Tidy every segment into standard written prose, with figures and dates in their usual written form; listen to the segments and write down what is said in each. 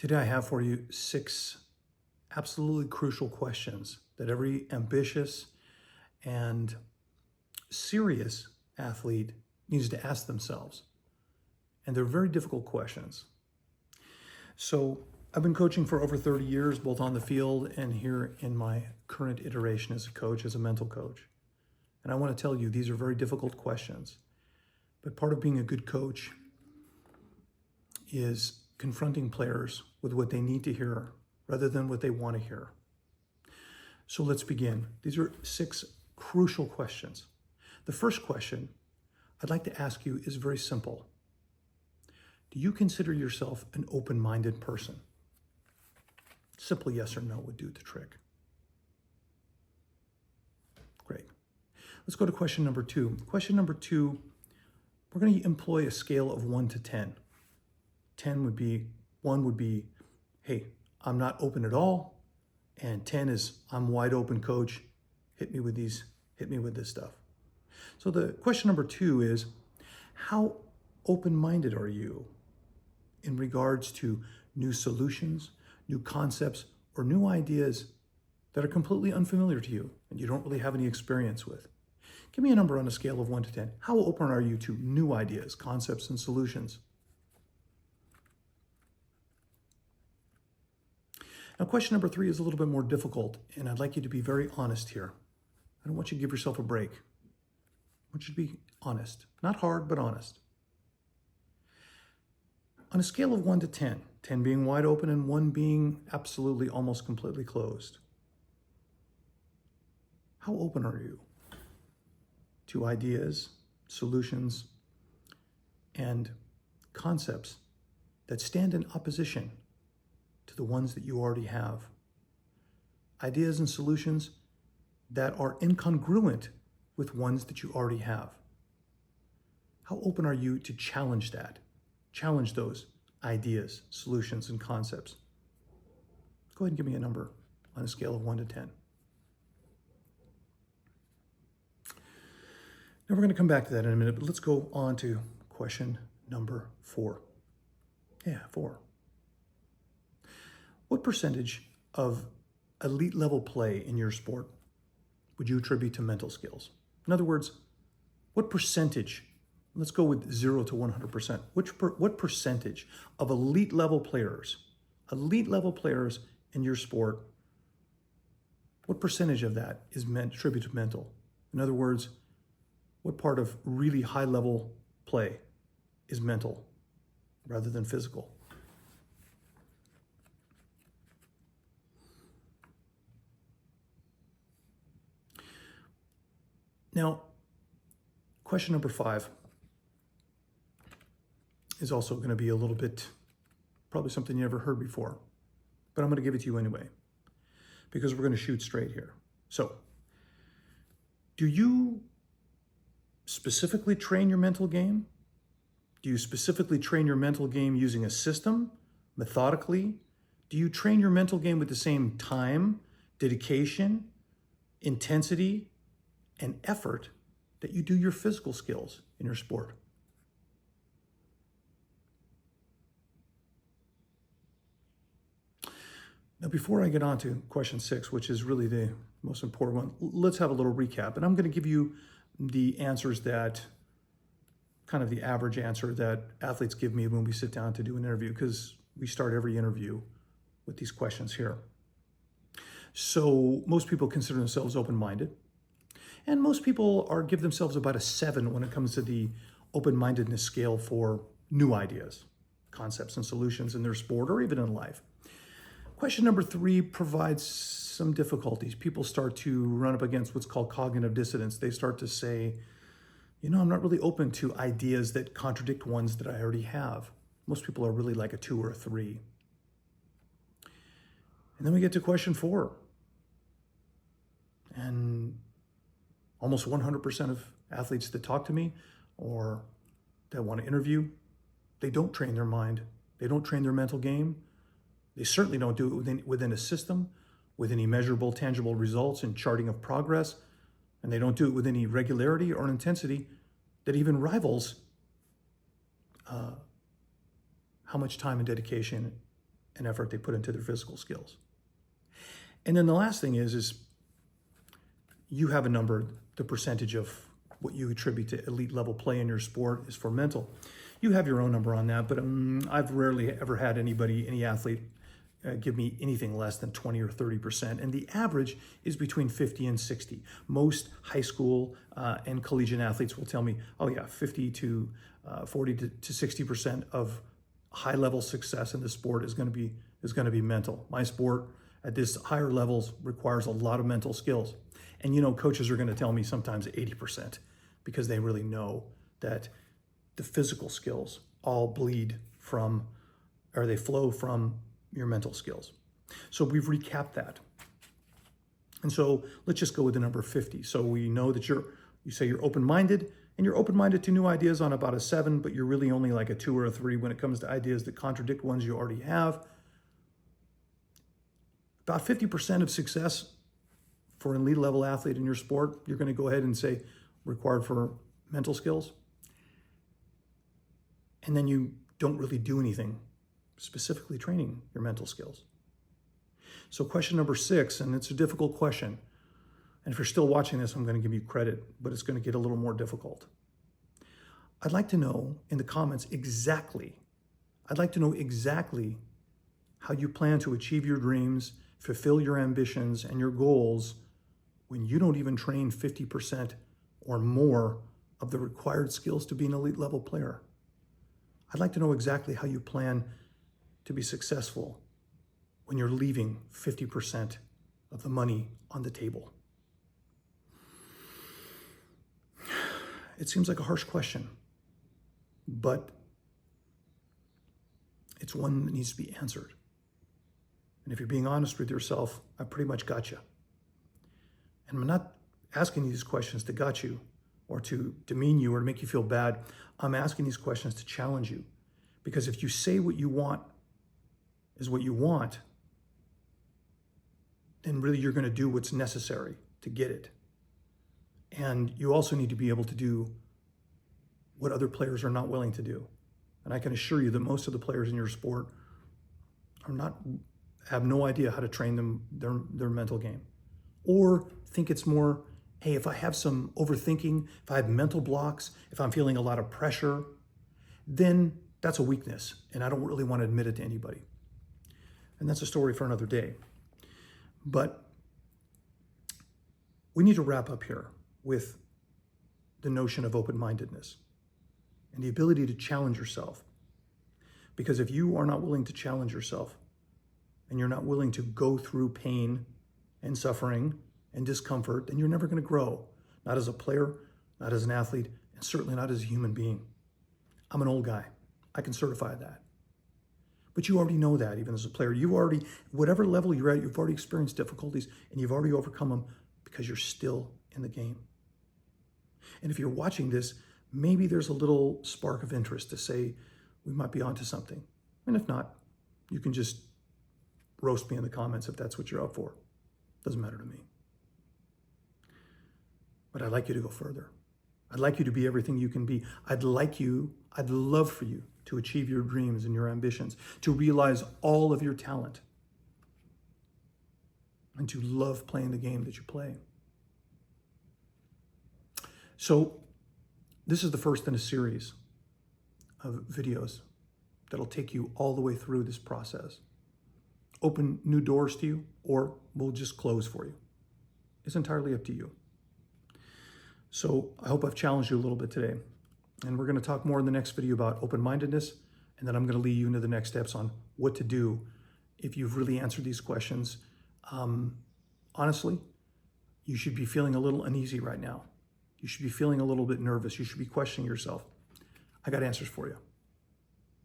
Today I have for you 6 absolutely crucial questions that every ambitious and serious athlete needs to ask themselves. And they're very difficult questions. So I've been coaching for over 30 years, both on the field and here in my current iteration as a coach, as a mental coach. And I want to tell you, these are very difficult questions. But part of being a good coach is confronting players with what they need to hear rather than what they want to hear. So let's begin. These are 6 crucial questions. The first question I'd like to ask you is very simple. Do you consider yourself an open-minded person? Simple yes or no would do the trick. Great. Let's go to question number 2. Question number 2, we're going to employ a scale of 1 to 10. 1 would be, hey, I'm not open at all. And 10 is, I'm wide open, coach. Hit me with this stuff. So the question number 2 is, how open-minded are you in regards to new solutions, new concepts, or new ideas that are completely unfamiliar to you and you don't really have any experience with? Give me a number on a scale of 1 to 10. How open are you to new ideas, concepts, and solutions? Now, question number 3 is a little bit more difficult, and I'd like you to be very honest here. I don't want you to give yourself a break. I want you to be honest. Not hard, but honest. On a scale of 1 to 10, 10 being wide open and 1 being absolutely almost completely closed, how open are you to ideas, solutions, and concepts that stand in opposition to the ones that you already have? Ideas and solutions that are incongruent with ones that you already have. How open are you to challenge that? Challenge those ideas, solutions, and concepts. Go ahead and give me a number on a scale of 1 to 10. Now we're going to come back to that in a minute, but let's go on to question number 4. 4. What percentage of elite level play in your sport would you attribute to mental skills? In other words, what percentage, let's go with 0 to 100%, what percentage of elite level players in your sport, what percentage of that is attributed to mental? In other words, what part of really high level play is mental rather than physical? Now, question number 5 is also going to be a little bit, probably something you never heard before, but I'm going to give it to you anyway, because we're going to shoot straight here. So, do you specifically train your mental game? Do you specifically train your mental game using a system, methodically? Do you train your mental game with the same time, dedication, intensity, and effort that you do your physical skills in your sport? Now, before I get on to question 6, which is really the most important one, let's have a little recap. And I'm going to give you the answers that, kind of the average answer that athletes give me when we sit down to do an interview, because we start every interview with these questions here. So most people consider themselves open-minded. And most people give themselves about a 7 when it comes to the open-mindedness scale for new ideas, concepts, and solutions in their sport or even in life. Question number 3 provides some difficulties. People start to run up against what's called cognitive dissonance. They start to say, I'm not really open to ideas that contradict ones that I already have. Most people are really like a 2 or a 3. And then we get to question 4. And almost 100% of athletes that talk to me or that want to interview, they don't train their mind. They don't train their mental game. They certainly don't do it within a system, with any measurable, tangible results and charting of progress. And they don't do it with any regularity or intensity that even rivals how much time and dedication and effort they put into their physical skills. And then the last thing is you have a number, the percentage of what you attribute to elite level play in your sport is for mental. You have your own number on that, but I've rarely ever had any athlete give me anything less than 20 or 30%. And the average is between 50 and 60. Most high school and collegiate athletes will tell me, oh yeah, 50 to 40 to 60% of high level success in the sport is going to be mental. My sport at this higher levels requires a lot of mental skills. And coaches are going to tell me sometimes 80% because they really know that the physical skills all bleed from, or they flow from your mental skills. So we've recapped that. And so let's just go with the number 50. So we know that you say you're open-minded, and you're open-minded to new ideas on about a 7, but you're really only like a 2 or a 3 when it comes to ideas that contradict ones you already have. About 50% of success for an elite level athlete in your sport, you're going to go ahead and say required for mental skills. And then you don't really do anything specifically training your mental skills. So question number 6, and it's a difficult question. And if you're still watching this, I'm going to give you credit, but it's going to get a little more difficult. I'd like to know in the comments exactly how you plan to achieve your dreams, fulfill your ambitions and your goals when you don't even train 50% or more of the required skills to be an elite level player. I'd like to know exactly how you plan to be successful when you're leaving 50% of the money on the table. It seems like a harsh question, but it's one that needs to be answered. And if you're being honest with yourself, I pretty much got you. And I'm not asking these questions to gut you or to demean you or to make you feel bad. I'm asking these questions to challenge you. Because if you say what you want is what you want, then really you're going to do what's necessary to get it. And you also need to be able to do what other players are not willing to do. And I can assure you that most of the players in your sport have no idea how to train their mental game. Or think it's more, hey, if I have some overthinking, if I have mental blocks, if I'm feeling a lot of pressure, then that's a weakness. And I don't really want to admit it to anybody. And that's a story for another day. But we need to wrap up here with the notion of open-mindedness and the ability to challenge yourself. Because if you are not willing to challenge yourself and you're not willing to go through pain and suffering and discomfort, then you're never going to grow. Not as a player, not as an athlete, and certainly not as a human being. I'm an old guy. I can certify that. But you already know that even as a player. Whatever level you're at, you've already experienced difficulties and you've already overcome them because you're still in the game. And if you're watching this, maybe there's a little spark of interest to say we might be onto something. And if not, you can just roast me in the comments if that's what you're up for. Doesn't matter to me. But I'd like you to go further. I'd like you to be everything you can be. I'd love for you to achieve your dreams and your ambitions, to realize all of your talent, and to love playing the game that you play. So this is the first in a series of videos that'll take you all the way through this process. Open new doors to you, or we'll just close for you. It's entirely up to you. So I hope I've challenged you a little bit today. And we're going to talk more in the next video about open-mindedness, and then I'm going to lead you into the next steps on what to do if you've really answered these questions. Honestly, you should be feeling a little uneasy right now. You should be feeling a little bit nervous. You should be questioning yourself. I got answers for you.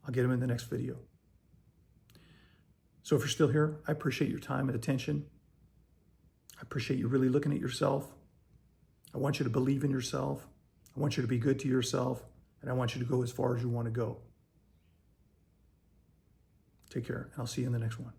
I'll get them in the next video. So if you're still here, I appreciate your time and attention. I appreciate you really looking at yourself. I want you to believe in yourself. I want you to be good to yourself, and I want you to go as far as you want to go. Take care, and I'll see you in the next one.